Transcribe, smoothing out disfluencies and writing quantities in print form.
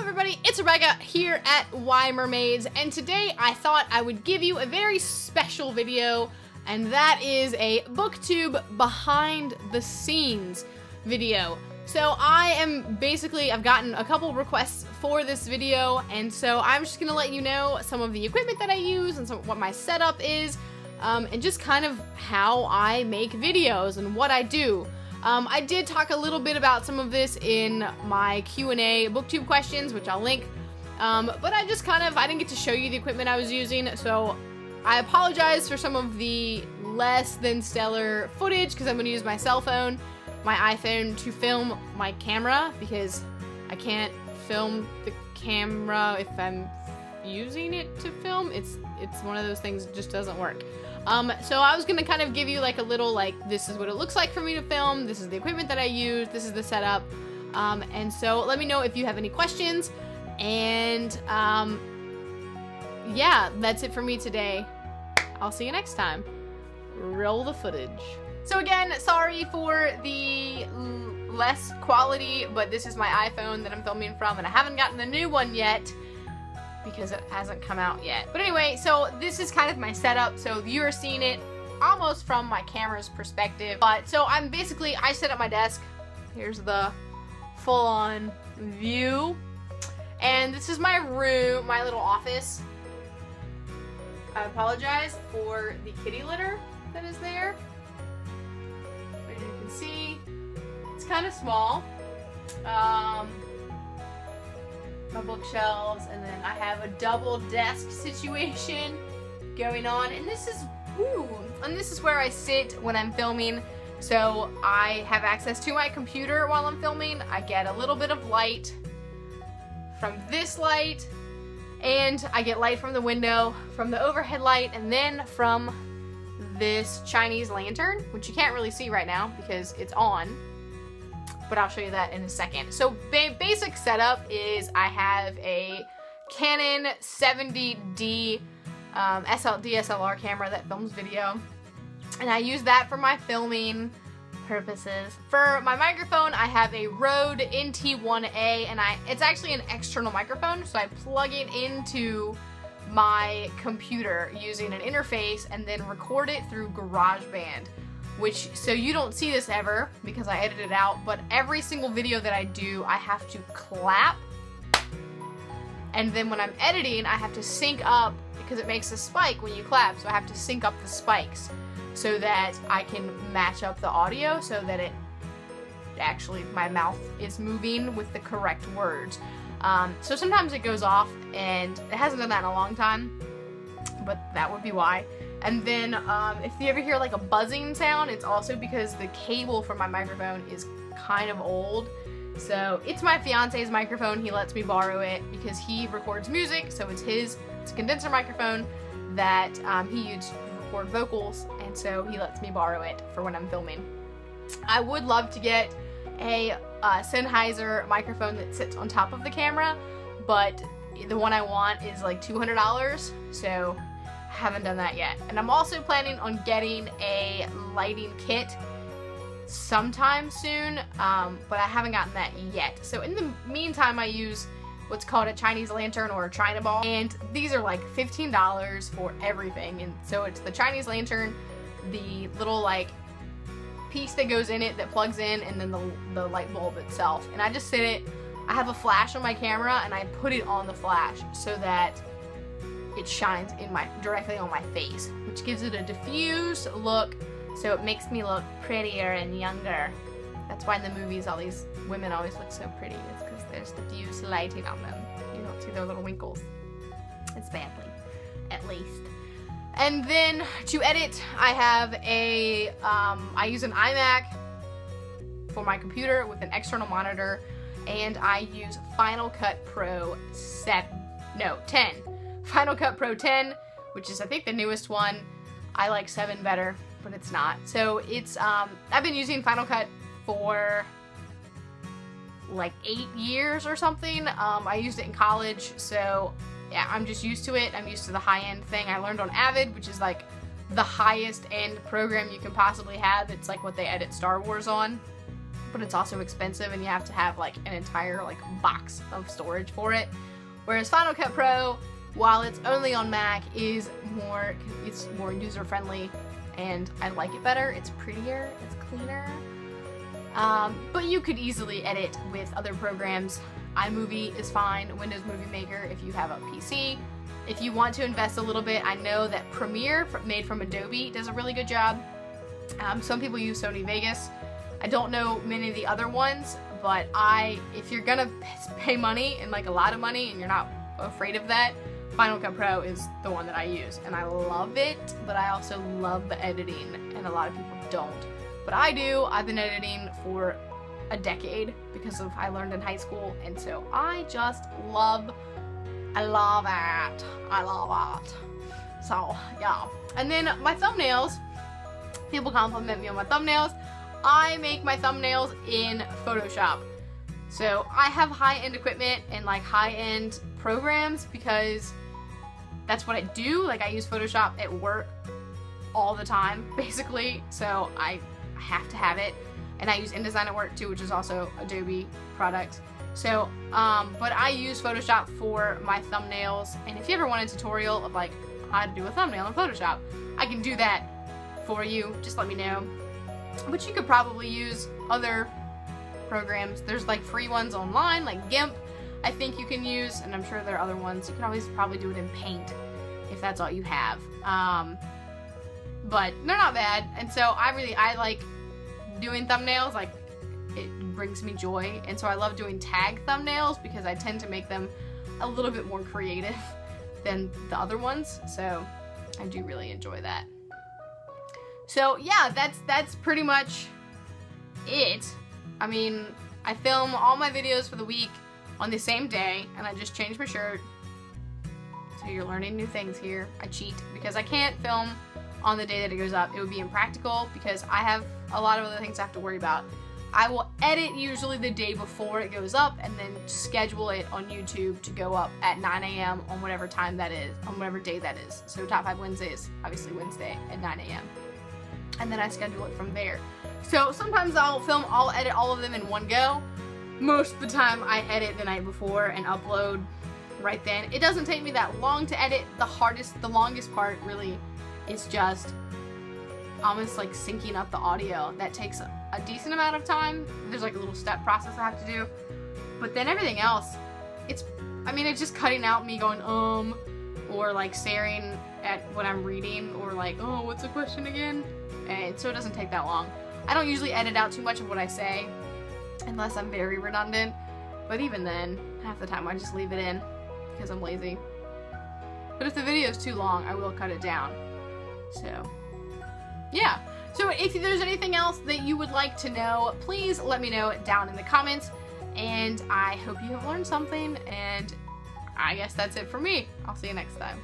everybody, it's Rebecca here at Why Mermaids, and today I thought I would give you a very special video, and that is a BookTube behind the scenes video. So I've gotten a couple requests for this video, and so I'm just gonna let you know some of the equipment that I use and what my setup is, and just kind of how I make videos and what I do. I did talk a little bit about some of this in my Q&A BookTube questions, which I'll link, but I didn't get to show you the equipment I was using, so I apologize for some of the less than stellar footage, because I'm going to use my cell phone, my iPhone, to film my camera, because I can't film the camera if I'm using it to film. It's one of those things that just doesn't work. So I was gonna kind of give you like a little, like, this is what it looks like for me to film, this is the equipment that I use, this is the setup, and so let me know if you have any questions, and yeah, that's it for me today. I'll see you next time. Roll the footage. So again, sorry for the less quality, but this is my iPhone that I'm filming from, and I haven't gotten the new one yet, because it hasn't come out yet. But anyway, so this is kind of my setup, so you're seeing it almost from my camera's perspective. But so I sit at my desk. Here's the full-on view. And this is my room, my little office. I apologize for the kitty litter that is there. As you can see, it's kind of small. My bookshelves, and then I have a double desk situation going on, and this is where I sit when I'm filming. So I have access to my computer while I'm filming. I get a little bit of light from this light, and I get light from the window, from the overhead light, and then from this Chinese lantern, which you can't really see right now because it's on, but I'll show you that in a second. So basic setup is I have a Canon 70D DSLR camera that films video, and I use that for my filming purposes. For my microphone, I have a Rode NT1A, and it's actually an external microphone, so I plug it into my computer using an interface and then record it through GarageBand. So you don't see this ever because I edit it out, but every single video that I do, I have to clap, and then when I'm editing, I have to sync up, because it makes a spike when you clap, so I have to sync up the spikes so that I can match up the audio so that my mouth is moving with the correct words. So sometimes it goes off, and it hasn't done that in a long time, but that would be why. And then if you ever hear like a buzzing sound, it's also because the cable for my microphone is kind of old. So it's my fiance's microphone. He lets me borrow it because he records music, so it's a condenser microphone that he used to record vocals, and so he lets me borrow it for when I'm filming. I would love to get a Sennheiser microphone that sits on top of the camera, but the one I want is like $200, so haven't done that yet. And I'm also planning on getting a lighting kit sometime soon, but I haven't gotten that yet. So in the meantime, I use what's called a Chinese lantern or a China ball, and these are like $15 for everything. And so it's the Chinese lantern, the little like piece that goes in it that plugs in, and then the light bulb itself. And I just I have a flash on my camera, and I put it on the flash so that it shines directly on my face, which gives it a diffused look, so it makes me look prettier and younger. That's why in the movies all these women always look so pretty. It's because there's diffused lighting on them. You don't see their little wrinkles. It's badly, at least. And then to edit, I have I use an iMac for my computer with an external monitor, and I use Final Cut Pro 10. Final Cut Pro 10, which is I think the newest one. I like 7 better, but it's not. So it's I've been using Final Cut for like 8 years or something. I used it in college, so yeah, I'm just used to it. I'm used to the high-end thing. I learned on Avid, which is like the highest end program you can possibly have. It's like what they edit Star Wars on. but it's also expensive and you have to have like an entire like box of storage for it. Whereas Final Cut Pro, while it's only on Mac, it's more user-friendly and I like it better. It's prettier, it's cleaner. But you could easily edit with other programs. iMovie is fine, Windows Movie Maker if you have a PC. If you want to invest a little bit, I know that Premiere, made from Adobe, does a really good job. Some people use Sony Vegas. I don't know many of the other ones, but if you're gonna pay money, and like a lot of money, and you're not afraid of that, Final Cut Pro is the one that I use, and I love it, but I also love the editing, and a lot of people don't. But I do. I've been editing for a decade because I learned in high school, and so I just love it. I love it. So, yeah. And then my thumbnails, people compliment me on my thumbnails. I make my thumbnails in Photoshop. So I have high-end equipment and like high-end programs because that's what I do. Like I use Photoshop at work all the time, basically. So I have to have it. And I use InDesign at work too, which is also Adobe product. So, but I use Photoshop for my thumbnails. And if you ever want a tutorial of like how to do a thumbnail in Photoshop, I can do that for you. Just let me know. But you could probably use other programs. There's like free ones online, like GIMP, I think you can use, and I'm sure there are other ones. You can always probably do it in Paint if that's all you have. But they're not bad, and so I like doing thumbnails. Like it brings me joy, and so I love doing tag thumbnails because I tend to make them a little bit more creative than the other ones. So I do really enjoy that. So yeah, that's pretty much it. I mean, I film all my videos for the week on the same day, and I just changed my shirt. So you're learning new things here. I cheat because I can't film on the day that it goes up. It would be impractical because I have a lot of other things I have to worry about. I will edit usually the day before it goes up and then schedule it on YouTube to go up at 9 a.m. on whatever time that is, on whatever day that is. So Top 5 Wednesdays, obviously Wednesday at 9 a.m. And then I schedule it from there. So sometimes I'll edit all of them in one go. Most of the time I edit the night before and upload right then. It doesn't take me that long to edit. The longest part really is just almost like syncing up the audio. That takes a decent amount of time. There's like a little step process I have to do. But then everything else, it's just cutting out me going, or like staring at what I'm reading, or like, oh, what's the question again? And so it doesn't take that long. I don't usually edit out too much of what I say, unless I'm very redundant. But even then, half the time I just leave it in, because I'm lazy. But if the video is too long, I will cut it down. So, yeah. So if there's anything else that you would like to know, please let me know down in the comments. And I hope you have learned something, and I guess that's it for me. I'll see you next time.